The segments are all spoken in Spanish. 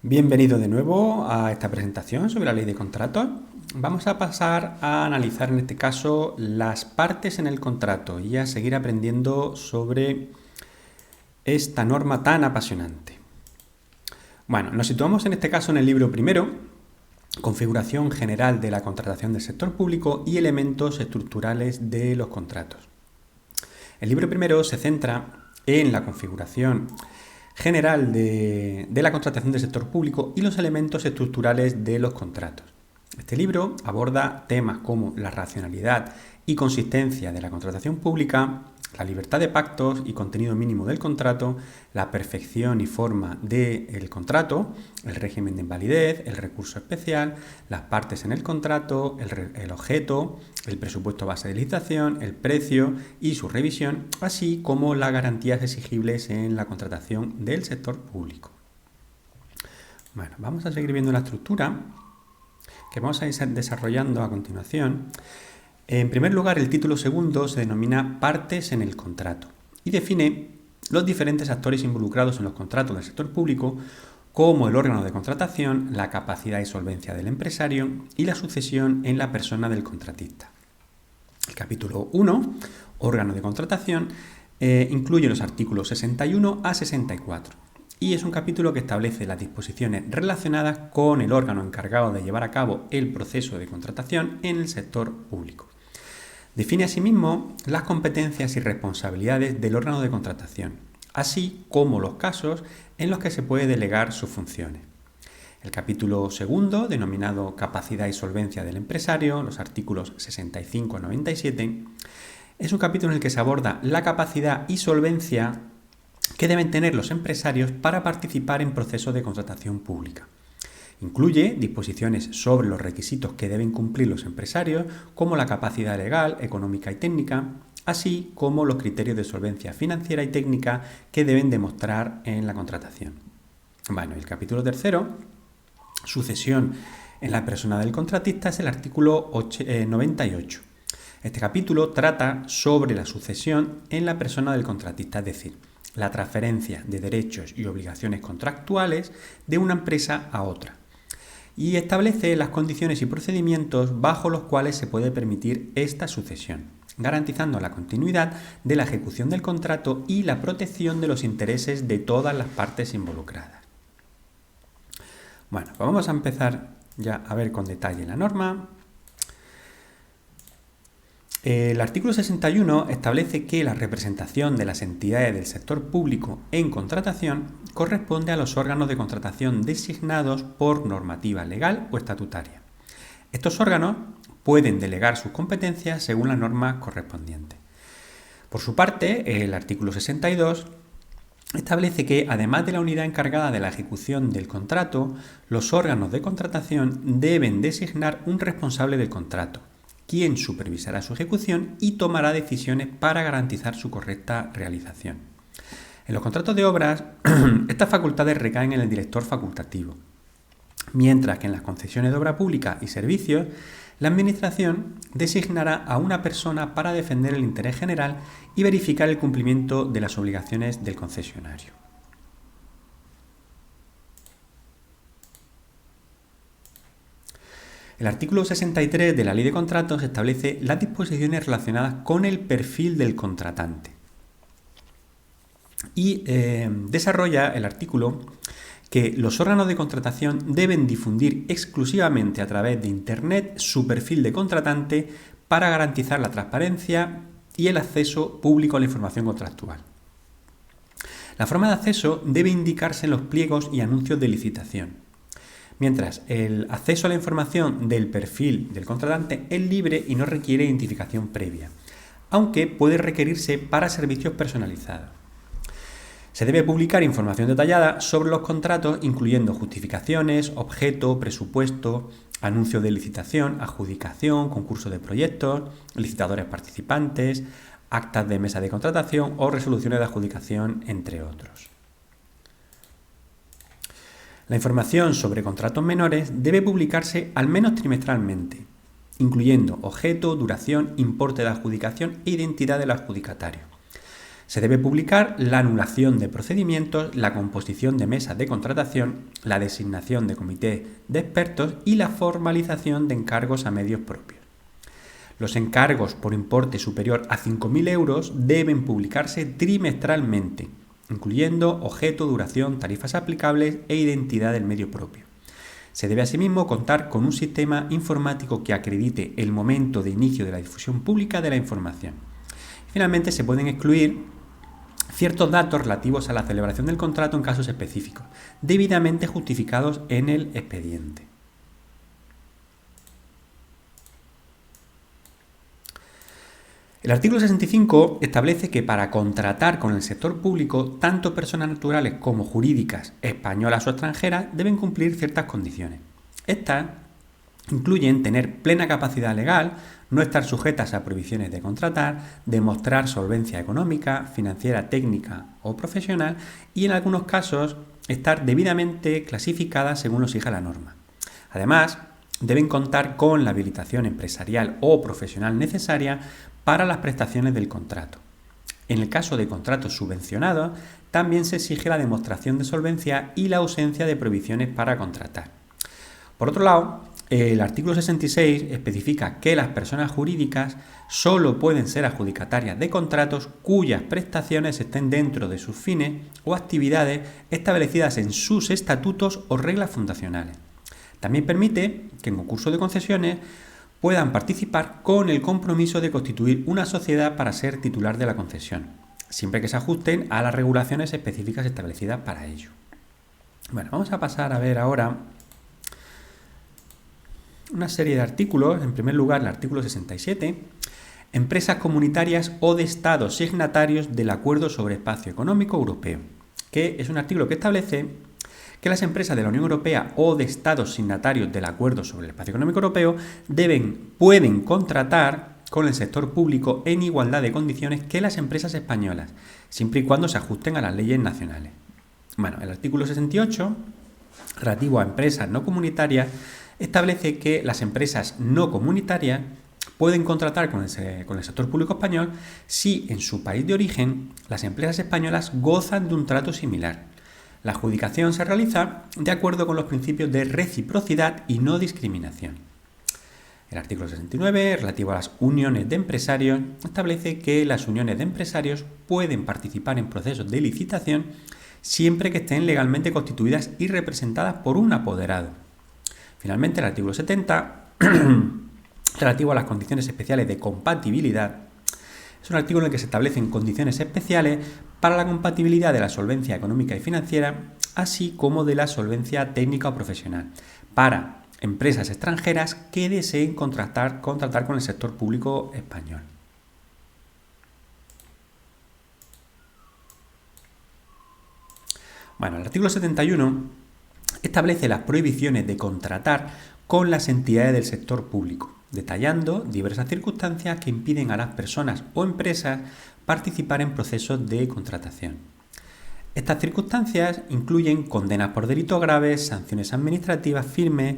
Bienvenido de nuevo a esta presentación sobre la ley de contratos. Vamos a pasar a analizar en este caso las partes en el contrato y a seguir aprendiendo sobre esta norma tan apasionante. Bueno, nos situamos en este caso en el libro primero, configuración general de la contratación del sector público y elementos estructurales de los contratos. El libro primero se centra en la configuración general de la contratación del sector público y los elementos estructurales de los contratos. Este libro aborda temas como la racionalidad y consistencia de la contratación pública, la libertad de pactos y contenido mínimo del contrato, la perfección y forma del contrato, el régimen de invalidez, el recurso especial, las partes en el contrato, el objeto, el presupuesto base de licitación, el precio y su revisión, así como las garantías exigibles en la contratación del sector público. Bueno, vamos a seguir viendo la estructura que vamos a ir desarrollando a continuación. En primer lugar, el título segundo se denomina Partes en el contrato y define los diferentes actores involucrados en los contratos del sector público, como el órgano de contratación, la capacidad y solvencia del empresario y la sucesión en la persona del contratista. El capítulo 1, órgano de contratación, incluye los artículos 61 a 64. Y es un capítulo que establece las disposiciones relacionadas con el órgano encargado de llevar a cabo el proceso de contratación en el sector público. Define asimismo las competencias y responsabilidades del órgano de contratación, así como los casos en los que se puede delegar sus funciones. El capítulo segundo, denominado Capacidad y solvencia del empresario, los artículos 65 a 97, es un capítulo en el que se aborda la capacidad y solvencia que deben tener los empresarios para participar en procesos de contratación pública. Incluye disposiciones sobre los requisitos que deben cumplir los empresarios, como la capacidad legal, económica y técnica, así como los criterios de solvencia financiera y técnica que deben demostrar en la contratación. Bueno, el capítulo tercero, sucesión en la persona del contratista, es el artículo 98. Este capítulo trata sobre la sucesión en la persona del contratista, es decir, la transferencia de derechos y obligaciones contractuales de una empresa a otra, y establece las condiciones y procedimientos bajo los cuales se puede permitir esta sucesión, garantizando la continuidad de la ejecución del contrato y la protección de los intereses de todas las partes involucradas. Bueno, pues vamos a empezar ya a ver con detalle la norma. El artículo 61 establece que la representación de las entidades del sector público en contratación corresponde a los órganos de contratación designados por normativa legal o estatutaria. Estos órganos pueden delegar sus competencias según la norma correspondiente. Por su parte, el artículo 62 establece que, además de la unidad encargada de la ejecución del contrato, los órganos de contratación deben designar un responsable del contrato, quien supervisará su ejecución y tomará decisiones para garantizar su correcta realización. En los contratos de obras, estas facultades recaen en el director facultativo, mientras que en las concesiones de obra pública y servicios, la Administración designará a una persona para defender el interés general y verificar el cumplimiento de las obligaciones del concesionario. El artículo 63 de la Ley de Contratos establece las disposiciones relacionadas con el perfil del contratante y desarrolla el artículo que los órganos de contratación deben difundir exclusivamente a través de Internet su perfil de contratante para garantizar la transparencia y el acceso público a la información contractual. La forma de acceso debe indicarse en los pliegos y anuncios de licitación, mientras el acceso a la información del perfil del contratante es libre y no requiere identificación previa, aunque puede requerirse para servicios personalizados. Se debe publicar información detallada sobre los contratos, incluyendo justificaciones, objeto, presupuesto, anuncios de licitación, adjudicación, concurso de proyectos, licitadores participantes, actas de mesa de contratación o resoluciones de adjudicación, entre otros. La información sobre contratos menores debe publicarse al menos trimestralmente, incluyendo objeto, duración, importe de adjudicación e identidad del adjudicatario. Se debe publicar la anulación de procedimientos, la composición de mesas de contratación, la designación de comités de expertos y la formalización de encargos a medios propios. Los encargos por importe superior a 5.000 euros deben publicarse trimestralmente, incluyendo objeto, duración, tarifas aplicables e identidad del medio propio. Se debe asimismo contar con un sistema informático que acredite el momento de inicio de la difusión pública de la información. Finalmente, se pueden excluir ciertos datos relativos a la celebración del contrato en casos específicos, debidamente justificados en el expediente. El artículo 65 establece que para contratar con el sector público, tanto personas naturales como jurídicas, españolas o extranjeras, deben cumplir ciertas condiciones. Estas incluyen tener plena capacidad legal, no estar sujetas a prohibiciones de contratar, demostrar solvencia económica, financiera, técnica o profesional y en algunos casos estar debidamente clasificadas según lo exija la norma. Además, deben contar con la habilitación empresarial o profesional necesaria para las prestaciones del contrato. En el caso de contratos subvencionados, también se exige la demostración de solvencia y la ausencia de prohibiciones para contratar. Por otro lado, el artículo 66 especifica que las personas jurídicas solo pueden ser adjudicatarias de contratos cuyas prestaciones estén dentro de sus fines o actividades establecidas en sus estatutos o reglas fundacionales. También permite que en concurso de concesiones puedan participar con el compromiso de constituir una sociedad para ser titular de la concesión, siempre que se ajusten a las regulaciones específicas establecidas para ello. Bueno, vamos a pasar a ver ahora una serie de artículos. En primer lugar, el artículo 67, empresas comunitarias o de estados signatarios del Acuerdo sobre Espacio Económico Europeo, que es un artículo que establece que las empresas de la Unión Europea o de estados signatarios del Acuerdo sobre el Espacio Económico Europeo pueden contratar con el sector público en igualdad de condiciones que las empresas españolas, siempre y cuando se ajusten a las leyes nacionales. Bueno, el artículo 68, relativo a empresas no comunitarias, establece que las empresas no comunitarias pueden contratar con el sector público español si en su país de origen las empresas españolas gozan de un trato similar. La adjudicación se realiza de acuerdo con los principios de reciprocidad y no discriminación. El artículo 69, relativo a las uniones de empresarios, establece que las uniones de empresarios pueden participar en procesos de licitación siempre que estén legalmente constituidas y representadas por un apoderado. Finalmente, el artículo 70, relativo a las condiciones especiales de compatibilidad, es un artículo en el que se establecen condiciones especiales para la compatibilidad de la solvencia económica y financiera, así como de la solvencia técnica o profesional, para empresas extranjeras que deseen contratar con el sector público español. Bueno, el artículo 71 establece las prohibiciones de contratar con las entidades del sector público, detallando diversas circunstancias que impiden a las personas o empresas participar en procesos de contratación. Estas circunstancias incluyen condenas por delitos graves, sanciones administrativas firmes,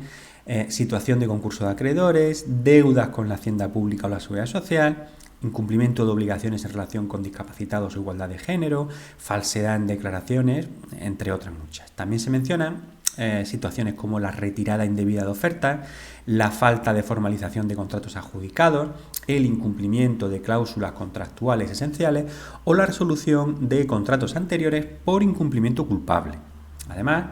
situación de concurso de acreedores, deudas con la hacienda pública o la seguridad social, incumplimiento de obligaciones en relación con discapacitados o igualdad de género, falsedad en declaraciones, entre otras muchas. También se mencionan situaciones como la retirada indebida de ofertas, la falta de formalización de contratos adjudicados, el incumplimiento de cláusulas contractuales esenciales o la resolución de contratos anteriores por incumplimiento culpable. Además,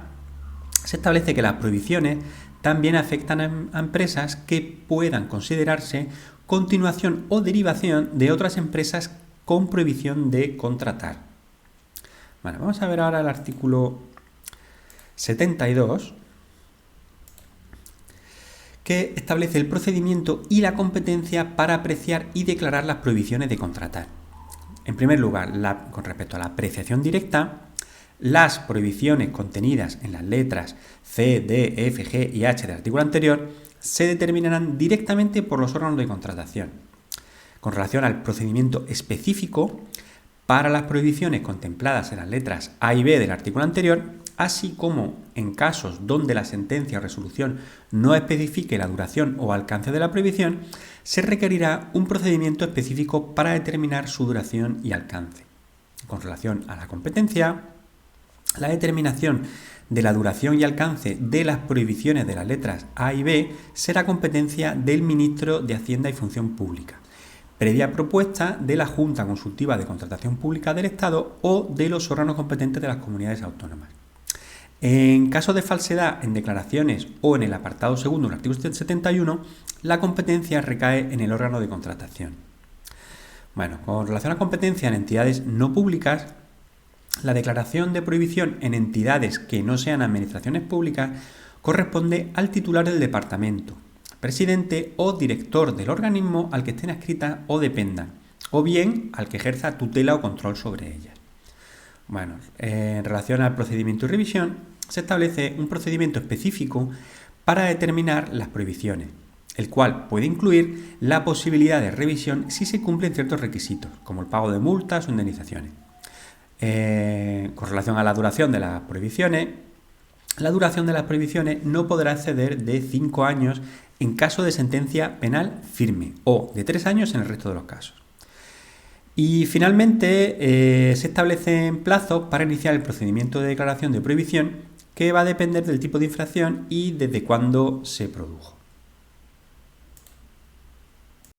se establece que las prohibiciones también afectan a empresas que puedan considerarse continuación o derivación de otras empresas con prohibición de contratar. Bueno, vamos a ver ahora el artículo 72, que establece el procedimiento y la competencia para apreciar y declarar las prohibiciones de contratar. En primer lugar, con respecto a la apreciación directa, las prohibiciones contenidas en las letras C, D, F, G y H del artículo anterior se determinarán directamente por los órganos de contratación. Con relación al procedimiento específico, para las prohibiciones contempladas en las letras A y B del artículo anterior, así como en casos donde la sentencia o resolución no especifique la duración o alcance de la prohibición, se requerirá un procedimiento específico para determinar su duración y alcance. con relación a la competencia, la determinación de la duración y alcance de las prohibiciones de las letras A y B será competencia del Ministro de Hacienda y Función Pública, previa propuesta de la Junta Consultiva de Contratación Pública del Estado o de los órganos competentes de las comunidades autónomas. En caso de falsedad en declaraciones o en el apartado segundo del artículo 71, la competencia recae en el órgano de contratación. Bueno, con relación a competencia en entidades no públicas, la declaración de prohibición en entidades que no sean administraciones públicas corresponde al titular del departamento, presidente o director del organismo al que estén adscritas o dependan, o bien al que ejerza tutela o control sobre ellas. Bueno, en relación al procedimiento y revisión, se establece un procedimiento específico para determinar las prohibiciones, el cual puede incluir la posibilidad de revisión si se cumplen ciertos requisitos, como el pago de multas o indemnizaciones. Con relación a la duración de las prohibiciones, la duración de las prohibiciones no podrá exceder de 5 años en caso de sentencia penal firme o de 3 años en el resto de los casos. Y finalmente se establecen plazos para iniciar el procedimiento de declaración de prohibición que va a depender del tipo de infracción y desde cuándo se produjo.